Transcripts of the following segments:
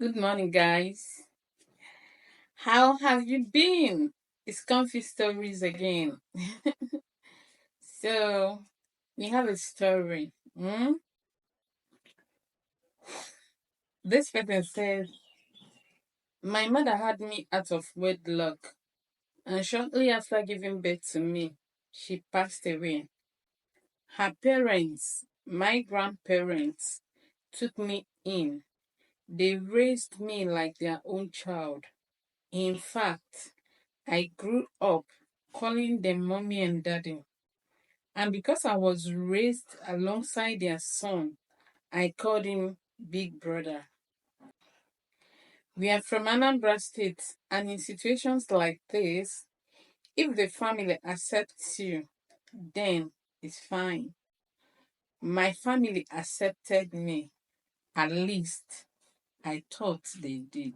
Good morning, guys. How have you been? It's Confy Stories again. So, we have a story. This person says, my mother had me out of wedlock, and shortly after giving birth to me, she passed away. Her parents, my grandparents, took me in. They raised me like their own child. In fact, I grew up calling them mommy and daddy. And because I was raised alongside their son, I called him Big Brother. We are from Anambra State, and in situations like this, if the family accepts you, then it's fine. My family accepted me, at least I thought they did.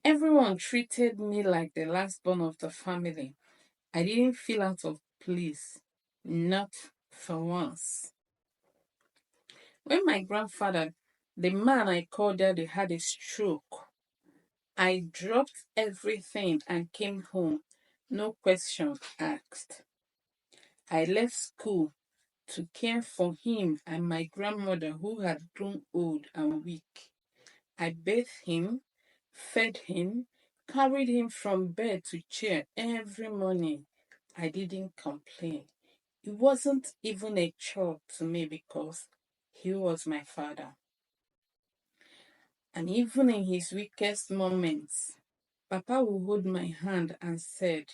Everyone treated me like the last born of the family. I didn't feel out of place, not for once. When my grandfather, the man I called daddy, had a stroke, I dropped everything and came home, no question asked. I left school to care for him and my grandmother who had grown old and weak. I bathed him, fed him, carried him from bed to chair every morning. I didn't complain. It wasn't even a chore to me because he was my father. And even in his weakest moments, Papa would hold my hand and say,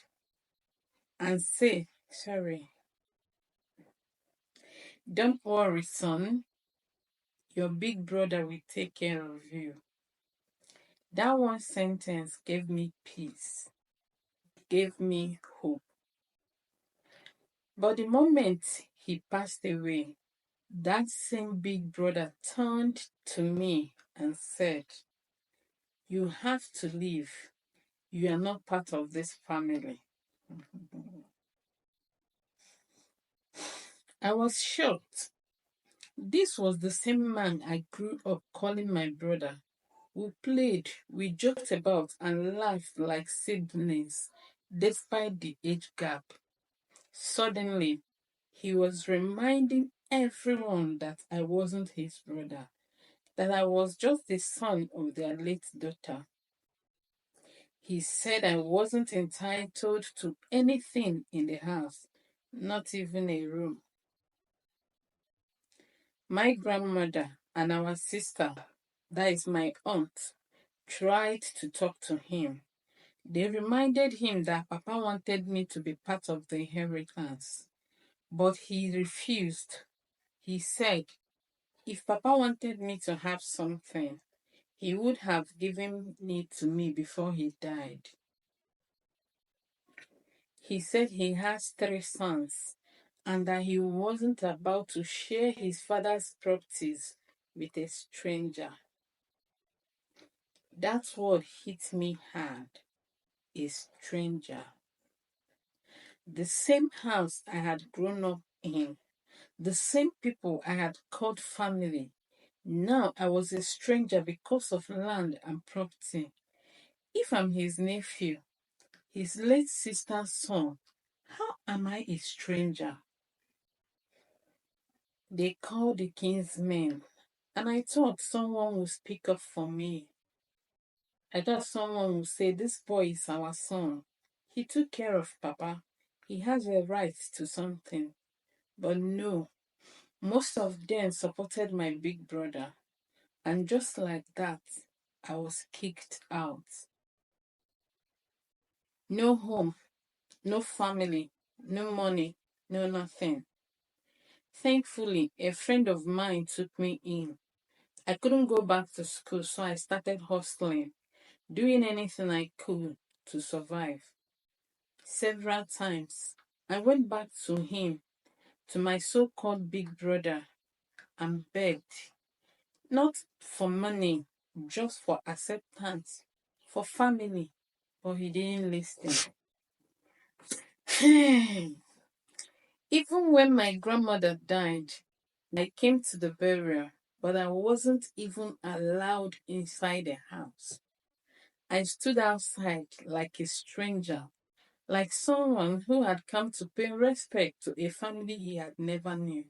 don't worry, son, your big brother will take care of you. That one sentence gave me peace, gave me hope. But the moment he passed away, that same big brother turned to me and said, you have to leave. You are not part of this family. I was shocked. This was the same man I grew up calling my brother. We played, we joked about, and laughed like siblings, despite the age gap. Suddenly, he was reminding everyone that I wasn't his brother, that I was just the son of their late daughter. He said I wasn't entitled to anything in the house, not even a room. My grandmother and our sister, that is my aunt, tried to talk to him. They reminded him that Papa wanted me to be part of the inheritance, but he refused. He said, if Papa wanted me to have something, he would have given it to me before he died. He said he has three sons and that he wasn't about to share his father's properties with a stranger. That word hit me hard. A stranger. The same house I had grown up in, the same people I had called family. Now I was a stranger because of land and property. If I'm his nephew, his late sister's son, how am I a stranger? They called the king's men, and I thought someone would speak up for me. I thought someone would say, this boy is our son. He took care of Papa. He has a right to something. But no, most of them supported my big brother. And just like that, I was kicked out. No home, no family, no money, no nothing. Thankfully, a friend of mine took me in. I couldn't go back to school, so I started hustling, doing anything I could to survive. Several times, I went back to him, to my so called big brother, and begged, not for money, just for acceptance, for family, but he didn't listen. Even when my grandmother died, I came to the burial, but I wasn't even allowed inside the house. I stood outside like a stranger, like someone who had come to pay respect to a family he had never knew.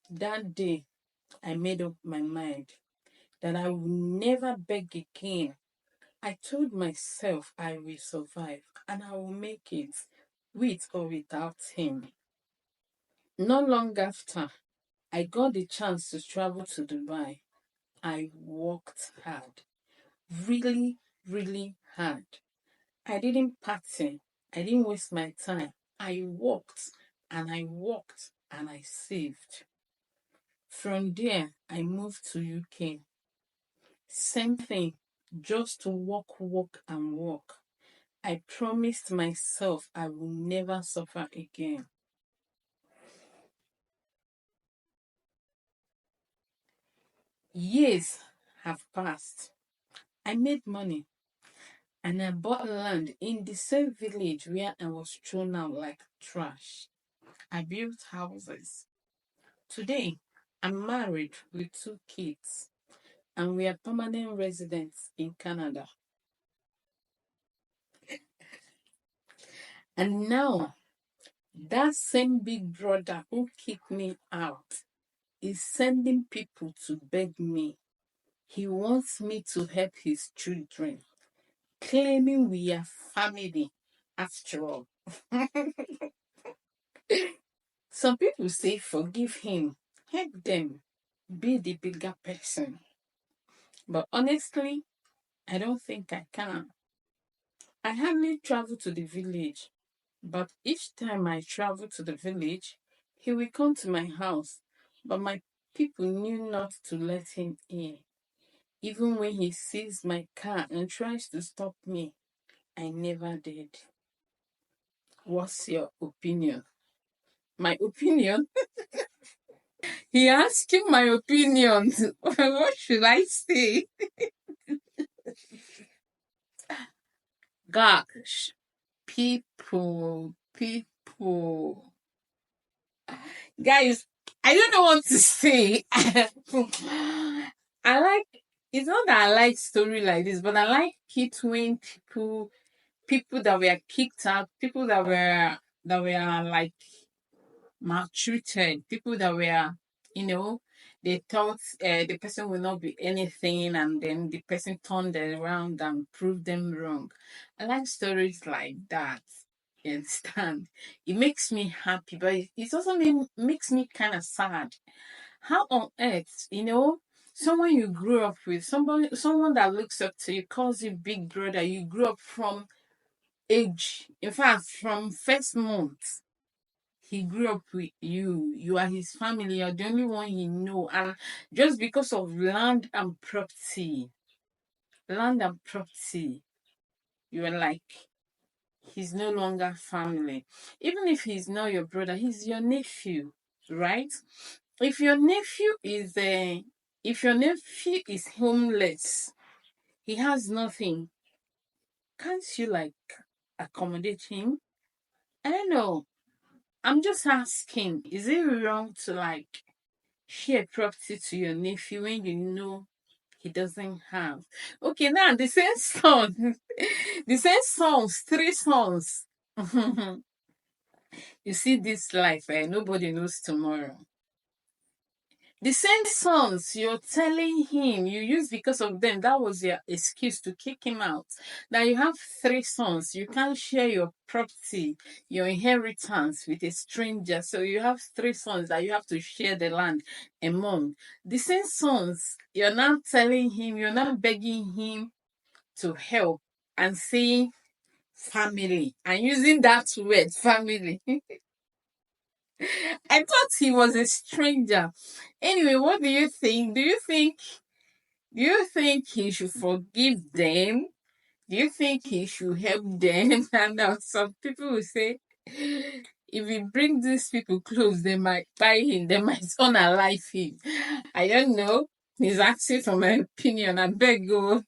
That day, I made up my mind that I would never beg again. I told myself I will survive and I will make it, with or without him. Not long after, I got the chance to travel to Dubai. I worked hard, really, really hard. I didn't party, I didn't waste my time. I worked and I worked and I saved. From there, I moved to UK. Same thing, just to work, work, and work. I promised myself I will never suffer again. Years have passed. I made money and I bought land in the same village where I was thrown out like trash. I built houses. Today, I'm married with 2 kids and we are permanent residents in Canada. And now, that same big brother who kicked me out is sending people to beg me. He wants me to help his children, claiming we are family after all. Some people say forgive him, help them, be the bigger person. But honestly, I don't think I can. I hardly travel to the village, but each time I travel to the village, he will come to my house. But my people knew not to let him in. Even when he sees my car and tries to stop me, I never did. What's your opinion? My opinion? He asking my opinion. What should I say? Gosh, people. Guys, I don't know what to say. I like, it's not that I like story like this, but I like it when people that were kicked out, people that were like maltreated, people that were, you know, they thought the person will not be anything, and then the person turned it around and proved them wrong. I like stories like that. You understand? It makes me happy, but it also makes me kind of sad. How on earth, someone you grew up with, someone that looks up to you, calls you big brother, you grew up from age, in fact, from first month he grew up with you. You are his family. You're the only one he know. And just because of land and property, you are like, he's no longer family. Even if he's not your brother, he's your nephew, right? If your nephew is if your nephew is homeless, he has nothing. Can't you like accommodate him? I don't know. I'm just asking, is it wrong to like share property to your nephew when you know he doesn't have? Okay, now the same son, the same sons, 3 sons. You see this life, nobody knows tomorrow. The same sons you're telling him you use because of them, that was your excuse to kick him out. Now you have 3 sons, you can't share your property, your inheritance with a stranger. So you have 3 sons that you have to share the land among. The same sons, you're not telling him, you're not begging him to help and saying family and using that word family. I thought he was a stranger. Anyway, what do you think? Do you think he should forgive them? Do you think he should help them? And some people will say, if he brings these people close, they might buy him, they might unalive him. I don't know. He's asking for my opinion. I beg you.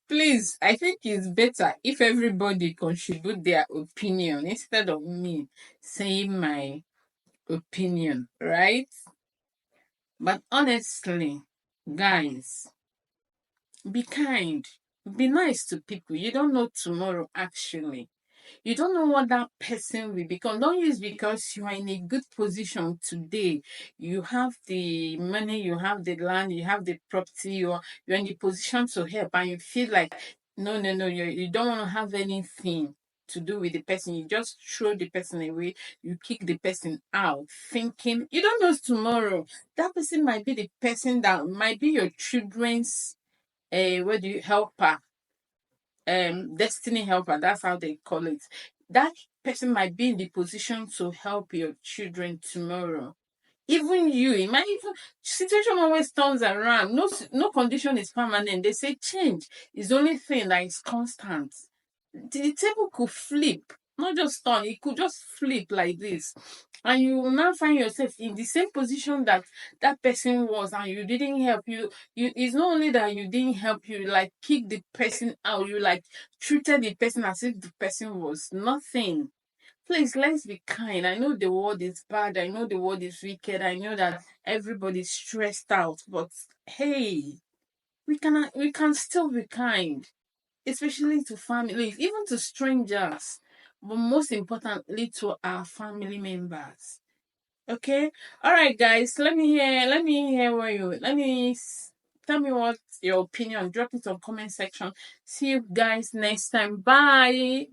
Please, I think it's better if everybody contribute their opinion instead of me saying my opinion, right? But honestly, guys, be kind. Be nice to people. You don't know tomorrow, actually. You don't know what that person will become. Don't use because you are in a good position today. You have the money, you have the land, you have the property, you're in the position to help, and you feel like no, no, no, you don't want to have anything to do with the person. You just throw the person away, you kick the person out, thinking you don't know tomorrow. That person might be the person that might be your children's what do you helper, destiny helper, that's how they call it. That person might be in the position to help your children tomorrow. Even you, it might even situation always turns around. No condition is permanent. They say change is the only thing that is constant. The table could flip, not just turn, it could just flip like this. And you will now find yourself in the same position that that person was, and you didn't help. You it's not only that you didn't help, you like kick the person out, you like treated the person as if the person was nothing. Please, let's be kind. I know the world is bad, I know the world is wicked, I know that everybody's stressed out, but hey, we can still be kind, especially to families, even to strangers, but most importantly to our family members. Okay, all right, guys. Let me hear what you. Tell me what your opinion. Drop it on comment section. See you guys next time. Bye.